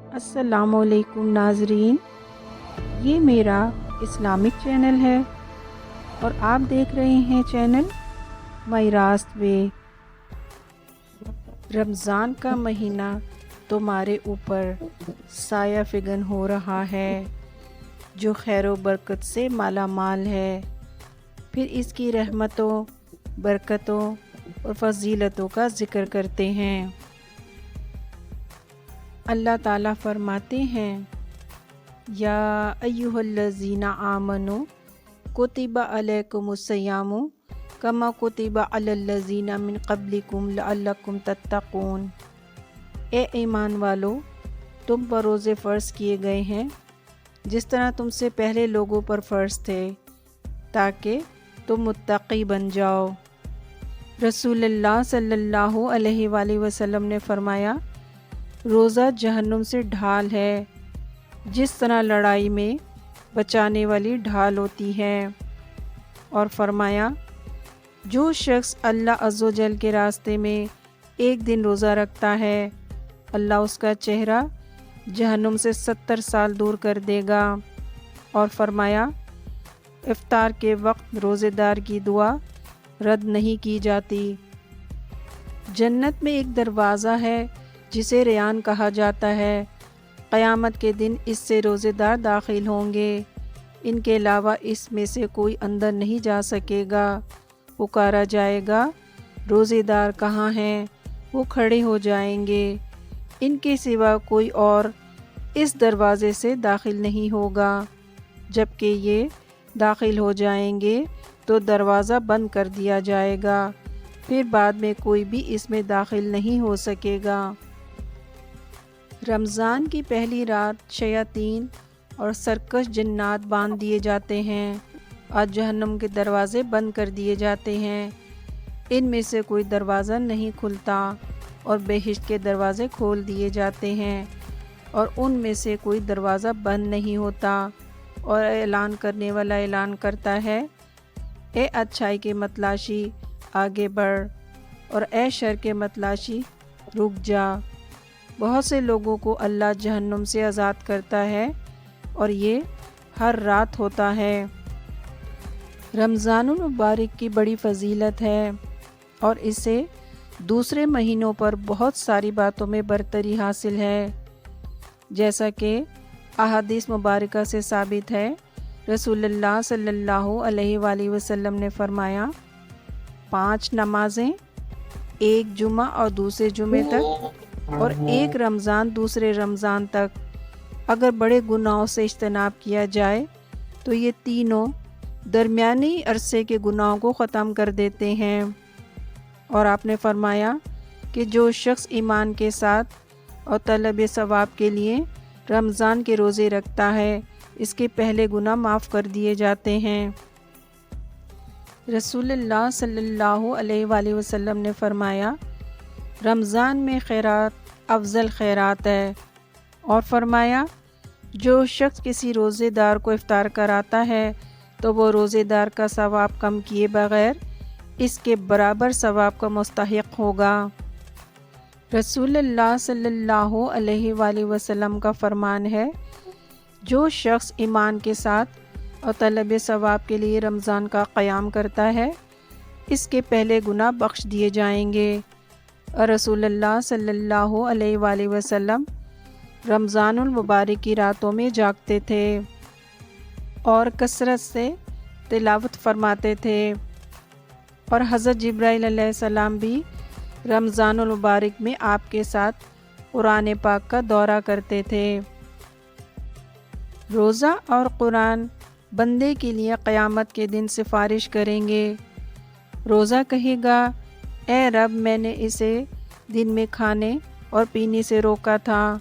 السلام علیکم ناظرین، یہ میرا اسلامک چینل ہے اور آپ دیکھ رہے ہیں چینل مائی راست وے۔ رمضان کا مہینہ تمہارے اوپر سایہ فگن ہو رہا ہے جو خیر و برکت سے مالا مال ہے۔ پھر اس کی رحمتوں، برکتوں اور فضیلتوں کا ذکر کرتے ہیں۔ اللہ تعالیٰ فرماتے ہیں، یا ایھا الذین آمنوا کتب علیکم الصیام کما کتب علی الذین من قبلکم لعلکم تتقون۔ اے ایمان والو، تم پر روزے فرض کیے گئے ہیں جس طرح تم سے پہلے لوگوں پر فرض تھے تاکہ تم متقی بن جاؤ۔ رسول اللہ صلی اللہ علیہ وآلہ وسلم نے فرمایا، روزہ جہنم سے ڈھال ہے جس طرح لڑائی میں بچانے والی ڈھال ہوتی ہے، اور فرمایا، جو شخص اللہ عز و جل کے راستے میں ایک دن روزہ رکھتا ہے اللہ اس کا چہرہ جہنم سے 70 سال دور کر دے گا، اور فرمایا، افطار کے وقت روزے دار کی دعا رد نہیں کی جاتی۔ جنت میں ایک دروازہ ہے جسے ریان کہا جاتا ہے، قیامت کے دن اس سے روزے دار داخل ہوں گے، ان کے علاوہ اس میں سے کوئی اندر نہیں جا سکے گا۔ پکارا جائے گا، روزے دار کہاں ہیں؟ وہ کھڑے ہو جائیں گے، ان کے سوا کوئی اور اس دروازے سے داخل نہیں ہوگا۔ جب کہ یہ داخل ہو جائیں گے تو دروازہ بند کر دیا جائے گا، پھر بعد میں کوئی بھی اس میں داخل نہیں ہو سکے گا۔ رمضان کی پہلی رات شیاطین اور سرکش جنات باندھ دیے جاتے ہیں اور جہنم کے دروازے بند کر دیے جاتے ہیں، ان میں سے کوئی دروازہ نہیں کھلتا، اور بہشت کے دروازے کھول دیے جاتے ہیں اور ان میں سے کوئی دروازہ بند نہیں ہوتا، اور اعلان کرنے والا اعلان کرتا ہے، اے اچھائی کے متلاشی آگے بڑھ، اور اے شر کے متلاشی رک جا۔ بہت سے لوگوں کو اللہ جہنم سے آزاد کرتا ہے اور یہ ہر رات ہوتا ہے۔ رمضان المبارک کی بڑی فضیلت ہے اور اسے دوسرے مہینوں پر بہت ساری باتوں میں برتری حاصل ہے، جیسا کہ احادیث مبارکہ سے ثابت ہے۔ رسول اللہ صلی اللہ علیہ وآلہ وسلم نے فرمایا، 5 نمازیں، ایک جمعہ اور دوسرے جمعے تک، اور ایک رمضان دوسرے رمضان تک اگر بڑے گناہوں سے اجتناب کیا جائے تو یہ تینوں درمیانی عرصے کے گناہوں کو ختم کر دیتے ہیں۔ اور آپ نے فرمایا کہ جو شخص ایمان کے ساتھ اور طلب ثواب کے لیے رمضان کے روزے رکھتا ہے اس کے پہلے گناہ معاف کر دیے جاتے ہیں۔ رسول اللہ صلی اللہ علیہ وآلہ وسلم نے فرمایا، رمضان میں خیرات افضل خیرات ہے، اور فرمایا، جو شخص کسی روزے دار کو افطار کراتا ہے تو وہ روزے دار کا ثواب کم کیے بغیر اس کے برابر ثواب کا مستحق ہوگا۔ رسول اللہ صلی اللہ علیہ وآلہ وسلم کا فرمان ہے، جو شخص ایمان کے ساتھ اور طلب ثواب کے لیے رمضان کا قیام کرتا ہے اس کے پہلے گناہ بخش دیے جائیں گے۔ اور رسول اللہ صلی اللہ علیہ وآلہ وسلم رمضان المبارک کی راتوں میں جاگتے تھے اور کثرت سے تلاوت فرماتے تھے، اور حضرت جبرائیل علیہ السلام بھی رمضان المبارک میں آپ کے ساتھ قرآن پاک کا دورہ کرتے تھے۔ روزہ اور قرآن بندے کے لیے قیامت کے دن سفارش کریں گے۔ روزہ کہے گا، اے رب، میں نے اسے دن میں کھانے اور پینے سے روکا تھا،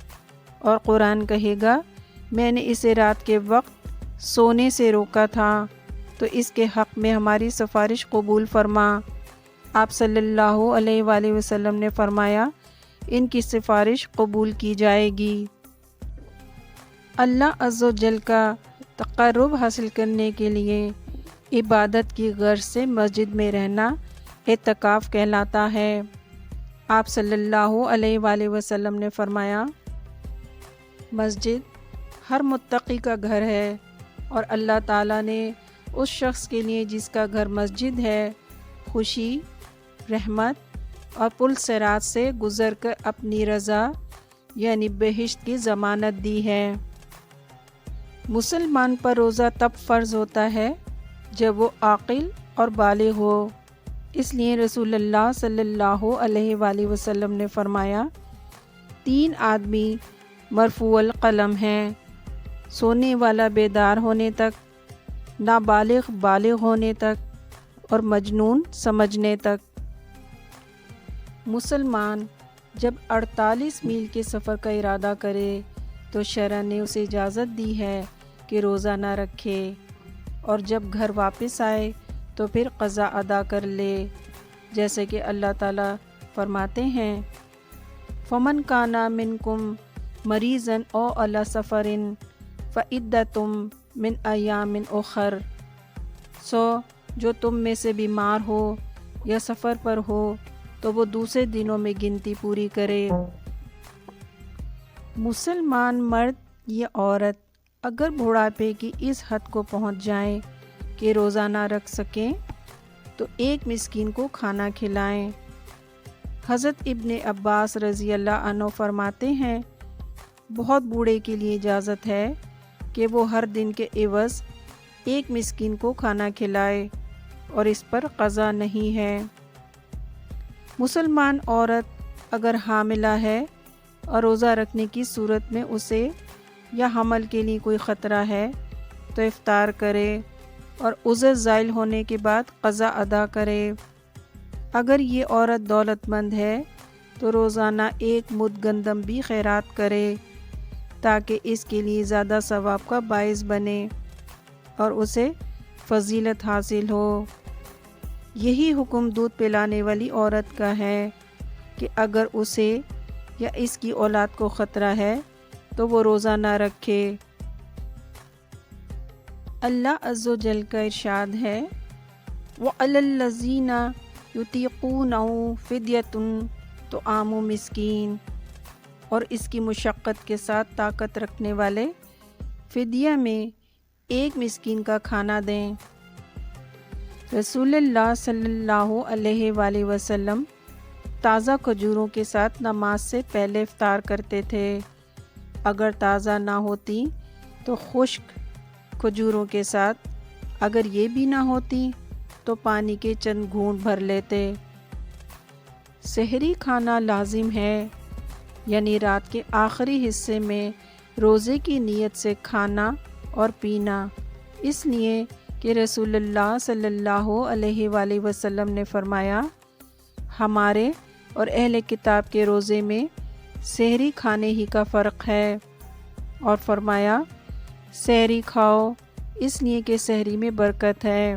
اور قرآن کہے گا، میں نے اسے رات کے وقت سونے سے روکا تھا، تو اس کے حق میں ہماری سفارش قبول فرما۔ آپ صلی اللہ علیہ وآلہ وسلم نے فرمایا، ان کی سفارش قبول کی جائے گی۔ اللہ عز و جل کا تقرب حاصل کرنے کے لیے عبادت کی غرض سے مسجد میں رہنا اعتکاف کہلاتا ہے۔ آپ صلی اللہ علیہ وآلہ وسلم نے فرمایا، مسجد ہر متقی کا گھر ہے، اور اللہ تعالیٰ نے اس شخص کے لیے جس کا گھر مسجد ہے خوشی، رحمت اور پل صراط سے گزر کر اپنی رضا یعنی بہشت کی ضمانت دی ہے۔ مسلمان پر روزہ تب فرض ہوتا ہے جب وہ عاقل اور بالغ ہو۔ اس لیے رسول اللہ صلی اللہ علیہ وآلہ وسلم نے فرمایا، 3 آدمی مرفوع القلم ہیں، سونے والا بیدار ہونے تک، نابالغ بالغ ہونے تک، اور مجنون سمجھنے تک۔ مسلمان جب 48 میل کے سفر کا ارادہ کرے تو شرع نے اسے اجازت دی ہے کہ روزہ نہ رکھے، اور جب گھر واپس آئے تو پھر قضا ادا کر لے، جیسے کہ اللہ تعالیٰ فرماتے ہیں، فَمَنْ كَانَ مِنْكُمْ مَرِيضًا أَوْ عَلَى سَفَرٍ فَعِدَّةٌ مِّنْ أَيَّامٍ أُخَرَ۔ سو جو تم میں سے بیمار ہو یا سفر پر ہو تو وہ دوسرے دنوں میں گنتی پوری کرے۔ مسلمان مرد یا عورت اگر بڑھاپے کی اس حد کو پہنچ جائیں کہ روزہ نہ رکھ سکیں تو ایک مسکین کو کھانا کھلائیں۔ حضرت ابن عباس رضی اللہ عنہ فرماتے ہیں، بہت بوڑھے کے لیے اجازت ہے کہ وہ ہر دن کے عوض ایک مسکین کو کھانا کھلائے، اور اس پر قضا نہیں ہے۔ مسلمان عورت اگر حاملہ ہے اور روزہ رکھنے کی صورت میں اسے یا حمل کے لیے کوئی خطرہ ہے تو افطار کرے، اور عذر زائل ہونے کے بعد قضا ادا کرے۔ اگر یہ عورت دولت مند ہے تو روزانہ 1 مد گندم بھی خیرات کرے تاکہ اس کے لیے زیادہ ثواب کا باعث بنے اور اسے فضیلت حاصل ہو۔ یہی حکم دودھ پلانے والی عورت کا ہے کہ اگر اسے یا اس کی اولاد کو خطرہ ہے تو وہ روزہ نہ رکھے۔ اللہ عز و جل کا ارشاد ہے، وَعَلَى الَّذِينَ يُطِيقُونَهُ فِدْيَةٌ طَعَامُ مِسْكِينٍ، اور اس کی مشقت کے ساتھ طاقت رکھنے والے فدیہ میں 1 مسکین کا کھانا دیں۔ رسول اللہ صلی اللہ علیہ وآلہ وسلم تازہ کھجوروں کے ساتھ نماز سے پہلے افطار کرتے تھے۔ اگر تازہ نہ ہوتی تو خشک کھجوروں کے ساتھ، اگر یہ بھی نہ ہوتی تو پانی کے چند گھونٹ بھر لیتے۔ سحری کھانا لازم ہے، یعنی رات کے آخری حصے میں روزے کی نیت سے کھانا اور پینا، اس لیے کہ رسول اللہ صلی اللہ علیہ وآلہ وسلم نے فرمایا، ہمارے اور اہل کتاب کے روزے میں سحری کھانے ہی کا فرق ہے، اور فرمایا، سحری کھاؤ اس لیے کہ سحری میں برکت ہے۔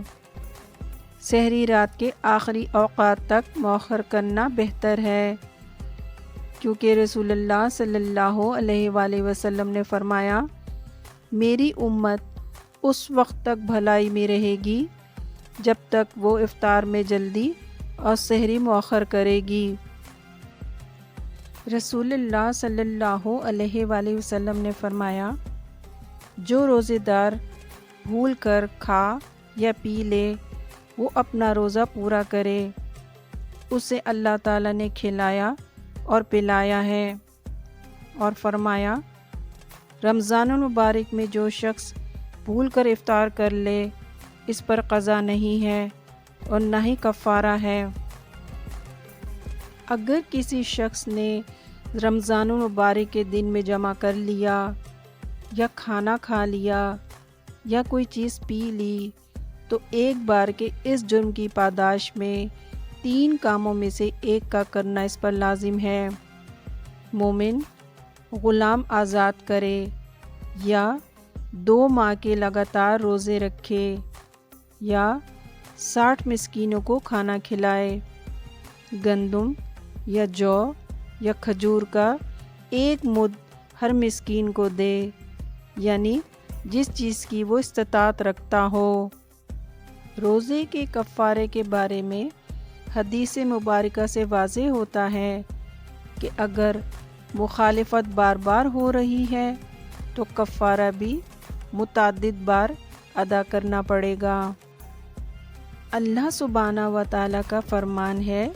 سحری رات کے آخری اوقات تک مؤخر کرنا بہتر ہے، کیونکہ رسول اللہ صلی اللہ علیہ وآلہ وسلم نے فرمایا، میری امت اس وقت تک بھلائی میں رہے گی جب تک وہ افطار میں جلدی اور سحری مؤخر کرے گی۔ رسول اللہ صلی اللہ علیہ وآلہ وسلم نے فرمایا، جو روزے دار بھول کر کھا یا پی لے وہ اپنا روزہ پورا کرے، اسے اللہ تعالیٰ نے کھلایا اور پلایا ہے، اور فرمایا، رمضان المبارک میں جو شخص بھول کر افطار کر لے اس پر قضا نہیں ہے اور نہ ہی کفارہ ہے۔ اگر کسی شخص نے رمضان المبارک کے دن میں جمع کر لیا یا کھانا کھا لیا یا کوئی چیز پی لی تو ایک بار کے اس جرم کی پاداش میں 3 کاموں میں سے ایک کا کرنا اس پر لازم ہے۔ مومن غلام آزاد کرے، یا 2 ماہ کے لگاتار روزے رکھے، یا 60 مسکینوں کو کھانا کھلائے، گندم یا جو یا کھجور کا 1 مد ہر مسکین کو دے، یعنی جس چیز کی وہ استطاعت رکھتا ہو۔ روزے کے کفارے کے بارے میں حدیث مبارکہ سے واضح ہوتا ہے کہ اگر مخالفت بار بار ہو رہی ہے تو کفارہ بھی متعدد بار ادا کرنا پڑے گا۔ اللہ سبحانہ و تعالیٰ کا فرمان ہے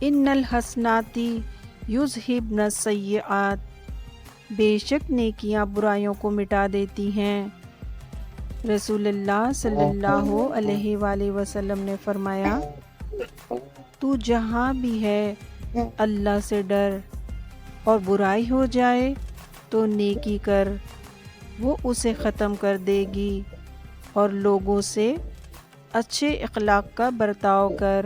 ان الحسنات یذہبن السیئات، بے شک نیکیاں برائیوں کو مٹا دیتی ہیں۔ رسول اللہ صلی اللہ علیہ وآلہ وسلم نے فرمایا تو جہاں بھی ہے اللہ سے ڈر، اور برائی ہو جائے تو نیکی کر، وہ اسے ختم کر دے گی، اور لوگوں سے اچھے اخلاق کا برتاؤ کر۔